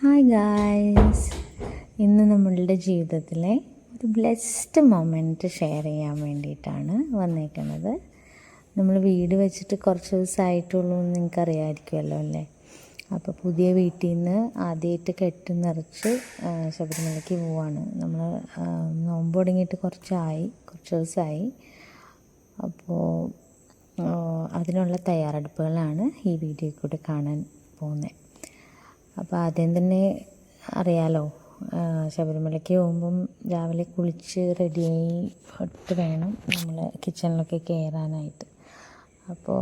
Hi guys, ഇന്ന് നമ്മളുടെ ജീവിതത്തിലെ ഒരു ബ്ലെസ്ഡ് മൊമെൻറ്റ് ഷെയർ ചെയ്യാൻ വേണ്ടിയിട്ടാണ് വന്നേക്കുന്നത്. നമ്മൾ വീട് വെച്ചിട്ട് കുറച്ച് ദിവസമായിട്ടുള്ളൂ എന്ന് നിങ്ങൾക്കറിയാമായിരിക്കുമല്ലോ അല്ലേ. അപ്പോൾ പുതിയ വീട്ടിൽ നിന്ന് ആദ്യമായിട്ട് കെട്ടി നിറച്ച് ശബരിമലയ്ക്ക് പോവാണ്. നമ്മൾ നോമ്പ് തുടങ്ങിയിട്ട് കുറച്ച് ദിവസമായി. അപ്പോൾ അതിനുള്ള തയ്യാറെടുപ്പുകളാണ് ഈ വീഡിയോയിൽ കൂടെ കാണാൻ പോകുന്നത്. അപ്പോൾ ആദ്യം തന്നെ അറിയാലോ, ശബരിമലയ്ക്ക് പോകുമ്പം രാവിലെ കുളിച്ച് റെഡിയായി ഇട്ട് വേണം നമ്മൾ കിച്ചണിലൊക്കെ കയറാനായിട്ട്. അപ്പോൾ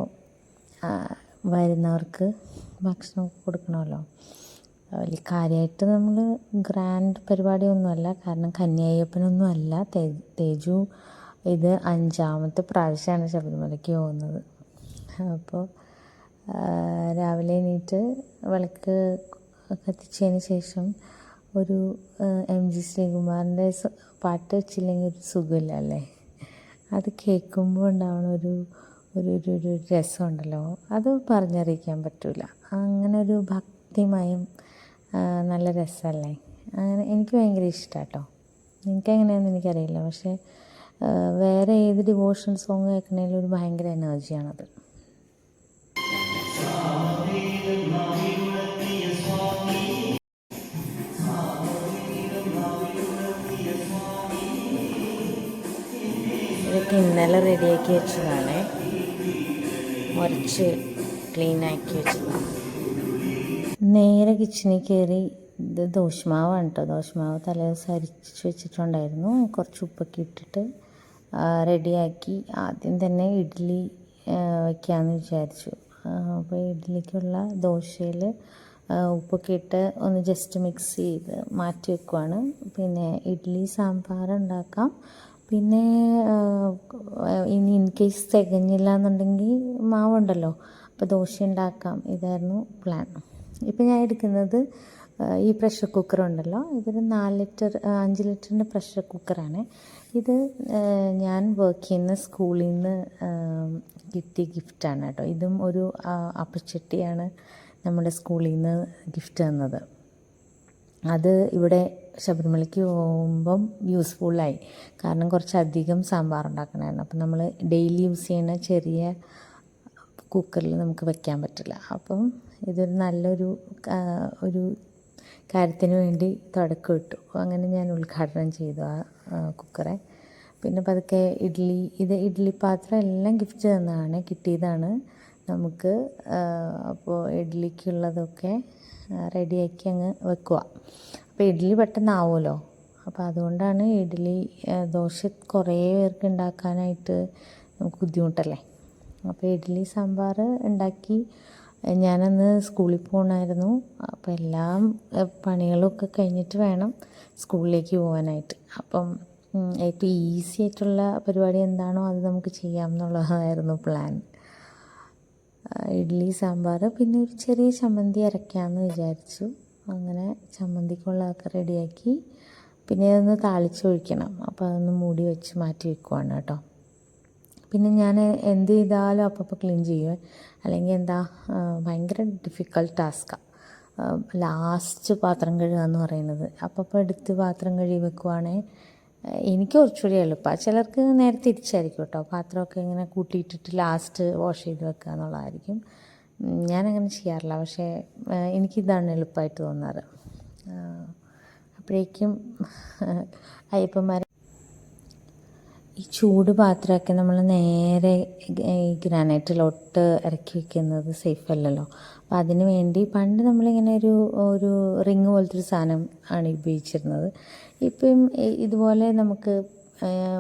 വരുന്നവർക്ക് ഭക്ഷണമൊക്കെ കൊടുക്കണമല്ലോ. വലിയ കാര്യമായിട്ട് നമ്മൾ ഗ്രാൻഡ് പരിപാടിയൊന്നുമല്ല, കാരണം കന്യായപ്പനൊന്നും അല്ല. തേജു ഇത് 5ാമത്തെ പ്രാവശ്യമാണ് ശബരിമലയ്ക്ക് പോകുന്നത്. അപ്പോൾ രാവിലെ എണീറ്റ് വിളക്ക് കത്തിച്ചതിന് ശേഷം ഒരു MG ശ്രീകുമാറിൻ്റെ പാട്ട് വെച്ചില്ലെങ്കിൽ ഒരു സുഖമില്ല അല്ലേ. അത് കേൾക്കുമ്പോൾ ഉണ്ടാവണ ഒരു ഒരു ഒരു രസമുണ്ടല്ലോ, അത് പറഞ്ഞറിയിക്കാൻ പറ്റില്ല. അങ്ങനെ ഒരു ഭക്തിമയം നല്ല രസമല്ലേ. അങ്ങനെ എനിക്ക് ഭയങ്കര ഇഷ്ടമാണ് കേട്ടോ. എനിക്കെങ്ങനെയാണെന്ന് എനിക്കറിയില്ല, പക്ഷേ വേറെ ഏത് ഡിവോഷണൽ സോങ് കേൾക്കണേലും ഒരു ഭയങ്കര എനർജിയാണത്. ഇതൊക്കെ ഇന്നലെ റെഡിയാക്കി വെച്ചതാണ്, മുറിച്ച് ക്ലീനാക്കി വെച്ചതാണ്. നേരെ കിച്ചണിൽ കയറി. ഇത് ദോശമാവാണ് കേട്ടോ. ദോശമാവ് തലേദിവസം അരിച്ച് വെച്ചിട്ടുണ്ടായിരുന്നു. കുറച്ച് ഉപ്പൊക്കെ ഇട്ടിട്ട് റെഡിയാക്കി. ആദ്യം തന്നെ ഇഡ്ഡലി വയ്ക്കാമെന്ന് വിചാരിച്ചു. അപ്പോൾ ഇഡ്ഡലിക്കുള്ള ദോശയിൽ ഉപ്പൊക്കെ ഇട്ട് ഒന്ന് ജസ്റ്റ് മിക്സ് ചെയ്ത് മാറ്റി വെക്കുവാണ്. പിന്നെ ഇഡ്ഡലി സാമ്പാർ ഉണ്ടാക്കാം. പിന്നെ ഇനി ഇൻ കേസ് തികഞ്ഞില്ല എന്നുണ്ടെങ്കിൽ മാവുണ്ടല്ലോ, അപ്പോൾ ദോശ ഉണ്ടാക്കാം. ഇതായിരുന്നു പ്ലാൻ. ഇപ്പം ഞാൻ എടുക്കുന്നത് ഈ പ്രഷർ കുക്കറുണ്ടല്ലോ, ഇതൊരു 5 ലിറ്ററിൻ്റെ പ്രഷർ കുക്കറാണ്. ഇത് ഞാൻ വർക്ക് ചെയ്യുന്ന സ്കൂളിൽ നിന്ന് കിട്ടിയ ഗിഫ്റ്റാണ് കേട്ടോ. ഇതും ഒരു അപ്പച്ചട്ടിയാണ് നമ്മുടെ സ്കൂളിൽ നിന്ന് ഗിഫ്റ്റ് തന്നത്. അത് ഇവിടെ ശബരിമലയ്ക്ക് പോകുമ്പം യൂസ്ഫുള്ളായി, കാരണം കുറച്ചധികം സാമ്പാർ ഉണ്ടാക്കണമായിരുന്നു. അപ്പം നമ്മൾ ഡെയിലി യൂസ് ചെയ്യുന്ന ചെറിയ കുക്കറിൽ നമുക്ക് വെക്കാൻ പറ്റില്ല. അപ്പം ഇതൊരു നല്ലൊരു ഒരു കാര്യത്തിന് വേണ്ടി തുടക്കം ഇട്ടു. അങ്ങനെ ഞാൻ ഉദ്ഘാടനം ചെയ്തു ആ കുക്കറെ. പിന്നെ പതുക്കെ ഇഡ്ഡലി പാത്രം എല്ലാം ഗിഫ്റ്റ് തന്നതാണ്, കിട്ടിയതാണ് നമുക്ക്. അപ്പോൾ ഇഡ്ഡലിക്കുള്ളതൊക്കെ റെഡിയാക്കി അങ്ങ് വെക്കുക. അപ്പോൾ ഇഡ്ഡലി പെട്ടെന്നാവുമല്ലോ. അപ്പോൾ അതുകൊണ്ടാണ് ദോശ കുറേ പേർക്ക് ഉണ്ടാക്കാനായിട്ട് നമുക്ക് ബുദ്ധിമുട്ടല്ലേ. അപ്പോൾ ഇഡ്ഡലി സാമ്പാർ ഉണ്ടാക്കി. ഞാനന്ന് സ്കൂളിൽ പോകണമായിരുന്നു. അപ്പോൾ എല്ലാം പണികളൊക്കെ കഴിഞ്ഞിട്ട് വേണം സ്കൂളിലേക്ക് പോകാനായിട്ട്. അപ്പം ഏറ്റവും ഈസി ആയിട്ടുള്ള പരിപാടി എന്താണോ അത് നമുക്ക് ചെയ്യാം എന്നുള്ളതായിരുന്നു പ്ലാൻ. ഇഡ്ഡലി സാമ്പാർ, പിന്നെ ഒരു ചെറിയ ചമ്മന്തി അരയ്ക്കാമെന്ന് വിചാരിച്ചു. അങ്ങനെ ചമ്മന്തിക്കുള്ളതൊക്കെ റെഡിയാക്കി. പിന്നെ അതൊന്ന് താളിച്ചൊഴിക്കണം. അപ്പോൾ അതൊന്ന് മൂടി വെച്ച് മാറ്റി വെക്കുവാണ് കേട്ടോ. പിന്നെ ഞാൻ എന്ത് ചെയ്താലും അപ്പോൾ ക്ലീൻ ചെയ്യുമേ, അല്ലെങ്കിൽ ഭയങ്കര ഡിഫിക്കൽട്ട് ടാസ്ക്കാണ് ലാസ്റ്റ് പാത്രം കഴുകുക എന്ന് പറയുന്നത്. അപ്പോൾ എടുത്ത് പാത്രം കഴുകി വെക്കുവാണെങ്കിൽ എനിക്ക് കുറച്ചുകൂടി എളുപ്പമാണ്. ചിലർക്ക് നേരെ തിരിച്ചായിരിക്കും കേട്ടോ. പാത്രമൊക്കെ ഇങ്ങനെ കൂട്ടിയിട്ടിട്ട് ലാസ്റ്റ് വാഷ് ചെയ്ത് വെക്കുക എന്നുള്ളതായിരിക്കും. ഞാനങ്ങനെ ചെയ്യാറില്ല, പക്ഷേ എനിക്കിതാണ് എളുപ്പമായിട്ട് തോന്നാറ്. അപ്പോഴേക്കും അയ്യപ്പന്മാർ ഈ ചൂട് പാത്രമൊക്കെ നമ്മൾ നേരെ ഈ ഗ്രാനൈറ്റിലോട്ട് ഇറക്കി വയ്ക്കുന്നത് സേഫ് അല്ലല്ലോ. അപ്പോൾ അതിന് വേണ്ടി പണ്ട് നമ്മളിങ്ങനെ ഒരു റിങ് പോലത്തെ ഒരു സാധനം ആണ് ഉപയോഗിച്ചിരുന്നത്. ഇപ്പം ഇതുപോലെ നമുക്ക്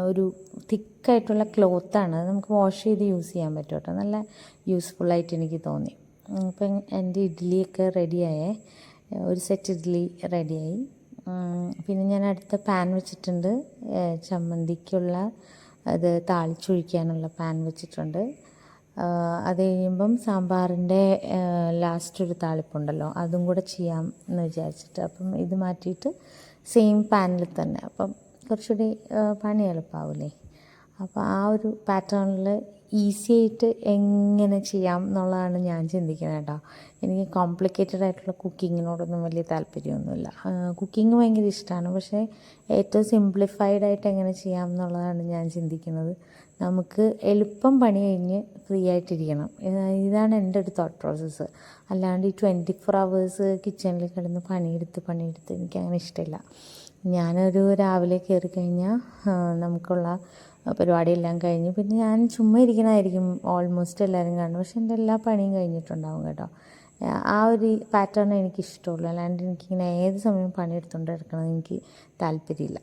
ഒരു തിക്കായിട്ടുള്ള ക്ലോത്താണ്, നമുക്ക് വാഷ് ചെയ്ത് യൂസ് ചെയ്യാൻ പറ്റും കേട്ടോ. നല്ല യൂസ്ഫുള്ളായിട്ട് എനിക്ക് തോന്നി. അപ്പം എൻ്റെ ഇഡ്ഡലിയൊക്കെ റെഡിയായേ, ഒരു സെറ്റ് ഇഡ്ഡലി റെഡിയായി. പിന്നെ ഞാൻ അടുത്ത പാൻ വെച്ചിട്ടുണ്ട്. ചമ്മന്തിക്കുള്ള അത് താളിച്ചൊഴിക്കാനുള്ള പാൻ വെച്ചിട്ടുണ്ട്. അത് കഴിയുമ്പം സാമ്പാറിൻ്റെ ലാസ്റ്റ് ഒരു താളിപ്പുണ്ടല്ലോ, അതും കൂടെ ചെയ്യാം എന്ന് വിചാരിച്ചിട്ട്. അപ്പം ഇത് മാറ്റിയിട്ട് സെയിം പാനിൽ തന്നെ, അപ്പം കുറച്ചുകൂടി പണി എളുപ്പമാവില്ലേ. അപ്പോൾ ആ ഒരു പാറ്റേണിൽ ഈസി ആയിട്ട് എങ്ങനെ ചെയ്യാം എന്നുള്ളതാണ് ഞാൻ ചിന്തിക്കുന്നത് കേട്ടോ. എനിക്ക് കോംപ്ലിക്കേറ്റഡ് ആയിട്ടുള്ള കുക്കിങ്ങിനോടൊന്നും വലിയ താല്പര്യമൊന്നുമില്ല. കുക്കിംഗ് ഭയങ്കര ഇഷ്ടമാണ്, പക്ഷേ ഏറ്റവും സിംപ്ലിഫൈഡ് ആയിട്ട് എങ്ങനെ ചെയ്യാം എന്നുള്ളതാണ് ഞാൻ ചിന്തിക്കുന്നത്. നമുക്ക് എളുപ്പം പണി കഴിഞ്ഞ് ഫ്രീ ആയിട്ടിരിക്കണം, ഇതാണ് എൻ്റെ ഒരു തോട്ട് പ്രോസസ്സ്. അല്ലാണ്ട് ഈ 24 hours കിച്ചണിൽ കിടന്ന് പണിയെടുത്ത് എനിക്കങ്ങനെ ഇഷ്ടമില്ല. ഞാനൊരു രാവിലെ കയറി കഴിഞ്ഞാൽ നമുക്കുള്ള പരിപാടിയെല്ലാം കഴിഞ്ഞ് പിന്നെ ഞാൻ ചുമ്മാ ഇരിക്കണമായിരിക്കും ഓൾമോസ്റ്റ് എല്ലാവരും കാണും, പക്ഷെ എൻ്റെ എല്ലാ പണിയും കഴിഞ്ഞിട്ടുണ്ടാവും കേട്ടോ. ആ ഒരു പാറ്റേൺ എനിക്കിഷ്ടമുള്ളൂ, അല്ലാണ്ട് എനിക്കിങ്ങനെ ഏത് സമയവും പണിയെടുത്തുകൊണ്ട് കിടക്കണമെന്ന് എനിക്ക് താല്പര്യമില്ല.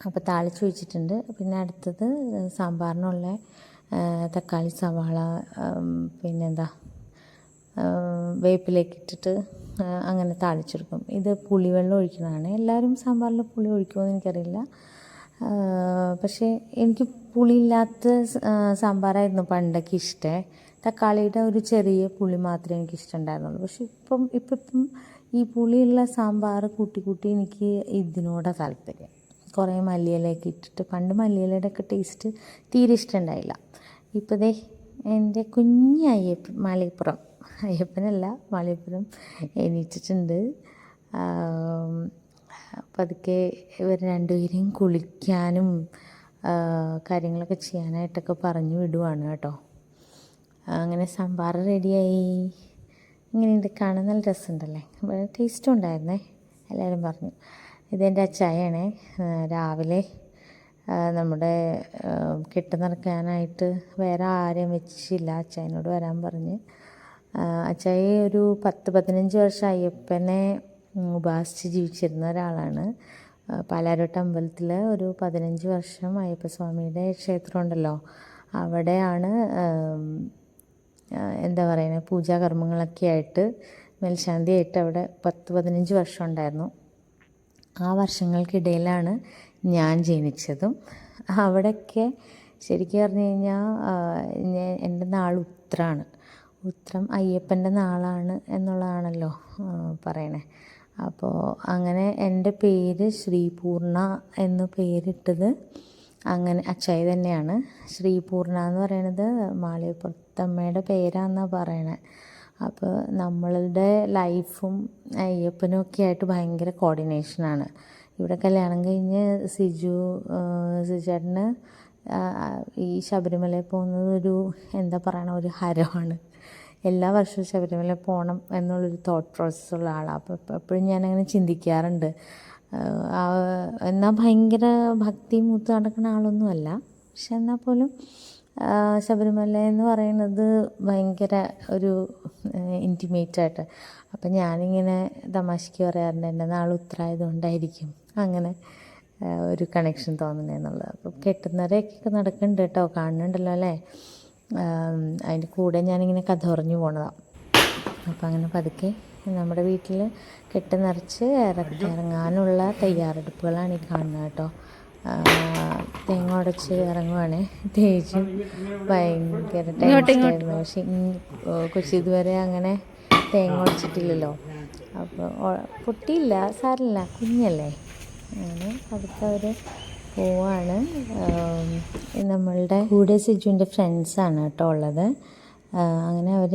അപ്പോൾ താളിച്ച് വെച്ചിട്ടുണ്ട്. പിന്നെ അടുത്തത് സാമ്പാറിനുള്ള തക്കാളി, സവാള, പിന്നെന്താ വേപ്പിലേക്ക് ഇട്ടിട്ട് അങ്ങനെ താളിച്ചെടുക്കും. ഇത് പുളിവെള്ളം ഒഴിക്കുന്നതാണ്. എല്ലാവരും സാമ്പാറിൽ പുളി ഒഴിക്കുമെന്ന് എനിക്കറിയില്ല, പക്ഷേ എനിക്ക് പുളിയില്ലാത്ത സാമ്പാറായിരുന്നു പണ്ടൊക്കെ ഇഷ്ടമേ. തക്കാളിയുടെ ഒരു ചെറിയ പുളി മാത്രമേ എനിക്ക് ഇഷ്ടമുണ്ടായിരുന്നുള്ളൂ. പക്ഷെ ഇപ്പം ഈ പുളിയുള്ള സാമ്പാർ കൂട്ടി എനിക്ക് ഇതിനോടാണ് താല്പര്യം. കുറേ മല്ലിയിലയൊക്കെ ഇട്ടിട്ട്, പണ്ട് മല്ലിയിലയുടെ ഒക്കെ ടേസ്റ്റ് തീരെ ഇഷ്ടമുണ്ടായില്ല. ഇപ്പോൾ ദേ എൻ്റെ കുഞ്ഞ് അയ്യപ്പനല്ല മാളികപ്പുറം എണീറ്റിട്ടുണ്ട്. പതുക്കെ ഇവർ രണ്ടുപേരെയും കുളിക്കാനും കാര്യങ്ങളൊക്കെ ചെയ്യാനായിട്ടൊക്കെ പറഞ്ഞു വിടുവാണ് കേട്ടോ. അങ്ങനെ സാമ്പാർ റെഡിയായി. ഇങ്ങനെയുണ്ട്, കാണാൻ നല്ല രസമുണ്ടല്ലേ, ടേസ്റ്റും ഉണ്ടായിരുന്നേ, എല്ലാവരും പറഞ്ഞു. ഇതെൻ്റെ അച്ചായയാണേ. രാവിലെ നമ്മുടെ കെട്ട് നിറയ്ക്കാനായിട്ട് വേറെ ആരെയും വെച്ചില്ല, അച്ചായനോട് വരാൻ പറഞ്ഞ്. അച്ചായ ഒരു 10-15 വർഷം അയ്യപ്പനെ ഉപാസിച്ച് ജീവിച്ചിരുന്ന ഒരാളാണ്. പാലാരോട്ട് അമ്പലത്തിൽ ഒരു 15 വർഷം അയ്യപ്പസ്വാമിയുടെ ക്ഷേത്രം ഉണ്ടല്ലോ, അവിടെയാണ് എന്താ പറയുന്നത്, പൂജാകർമ്മങ്ങളൊക്കെ ആയിട്ട് മേൽശാന്തിയായിട്ട് അവിടെ 10-15 വർഷം ഉണ്ടായിരുന്നു. ആ വർഷങ്ങൾക്കിടയിലാണ് ഞാൻ ജനിച്ചതും. അവിടെയൊക്കെ ശരിക്കും പറഞ്ഞു കഴിഞ്ഞാൽ എൻ്റെ നാൾ ഉത്രമാണ്. ഉത്രം അയ്യപ്പൻ്റെ നാളാണ് എന്നുള്ളതാണല്ലോ പറയണേ. അപ്പോൾ അങ്ങനെ എൻ്റെ പേര് ശ്രീപൂർണ എന്ന് പേരിട്ടത് അങ്ങനെ അച്ചായ തന്നെയാണ്. ശ്രീപൂർണ എന്ന് പറയണത് മാളികപ്പുറത്തമ്മയുടെ പേരാണെന്നാണ് പറയണേ. അപ്പോൾ നമ്മളുടെ ലൈഫും അയ്യപ്പനും ഒക്കെ ആയിട്ട് ഭയങ്കര കോർഡിനേഷനാണ്. ഇവിടെ കല്യാണം കഴിഞ്ഞ് സിജുചേട്ടന് ഈ ശബരിമലയിൽ പോകുന്നത് എന്താ പറയണ, ഒരു ഹരമാണ്. എല്ലാ വർഷവും ശബരിമല പോകണം എന്നുള്ളൊരു തോട്ട് പ്രോസസ്സുള്ള ആളാണ്. അപ്പോൾ എപ്പോഴും ഞാനങ്ങനെ ചിന്തിക്കാറുണ്ട്. എന്നാൽ ഭയങ്കര ഭക്തി മൂത്ത് നടക്കുന്ന ആളൊന്നുമല്ല, പക്ഷെ എന്നാൽ പോലും ശബരിമല എന്ന് പറയുന്നത് ഭയങ്കര ഒരു ഇൻറ്റിമേറ്റായിട്ട്. അപ്പം ഞാനിങ്ങനെ തമാശയ്ക്ക് പറയാറുണ്ട്, എൻ്റെ നാൾ ഉത്തരായതുകൊണ്ടായിരിക്കും അങ്ങനെ ഒരു കണക്ഷൻ തോന്നുന്നതെന്നുള്ളത്. അപ്പോൾ കെട്ടുന്നവരെയൊക്കെ നടക്കുന്നുണ്ട് കേട്ടോ, കാണുന്നുണ്ടല്ലോ അല്ലേ. അതിൻ്റെ കൂടെ ഞാനിങ്ങനെ കഥ പറഞ്ഞു പോണതാണ്. അപ്പോൾ അങ്ങനെ പതുക്കെ നമ്മുടെ വീട്ടിൽ കെട്ട് നിറച്ച് ഇറങ്ങാനുള്ള തയ്യാറെടുപ്പുകളാണ് ഈ കാണുന്നത് കേട്ടോ. തേങ്ങ ഉടച്ച് ഇറങ്ങുവാണേ. തേജും ഭയങ്കര ടേസ്റ്റായിരുന്നു, പക്ഷെ കൊച്ചി ഇതുവരെ അങ്ങനെ തേങ്ങ ഉടച്ചിട്ടില്ലല്ലോ. അപ്പോൾ പൊട്ടിയില്ല, സാരമില്ല, കുഞ്ഞല്ലേ. അങ്ങനെ അതൊക്കെ അവർ പോവാണ്. നമ്മളുടെ കൂടെ സിജുവിൻ്റെ ഫ്രണ്ട്സാണ് കേട്ടോ ഉള്ളത്. അങ്ങനെ അവർ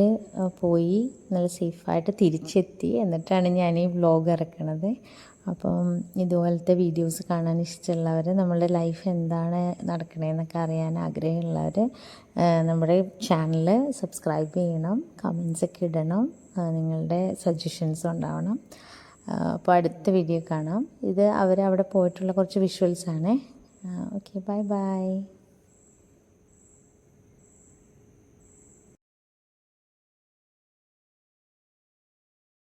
പോയി നല്ല സേഫായിട്ട് തിരിച്ചെത്തി. എന്നിട്ടാണ് ഞാൻ ഈ വ്ലോഗ് ഇറക്കണത്. അപ്പം ഇതുപോലത്തെ വീഡിയോസ് കാണാൻ ഇഷ്ടമുള്ളവർ, നമ്മളുടെ ലൈഫ് എന്താണ് നടക്കണതെന്നൊക്കെ അറിയാൻ ആഗ്രഹമുള്ളവർ നമ്മുടെ ചാനൽ സബ്സ്ക്രൈബ് ചെയ്യണം, കമൻസൊക്കെ ഇടണം, നിങ്ങളുടെ സജഷൻസ് ഉണ്ടാവണം. അപ്പോൾ അടുത്ത വീഡിയോ കാണാം. ഇത് അവരവിടെ പോയിട്ടുള്ള കുറച്ച് വിഷ്വൽസാണേ. Okay, bye bye.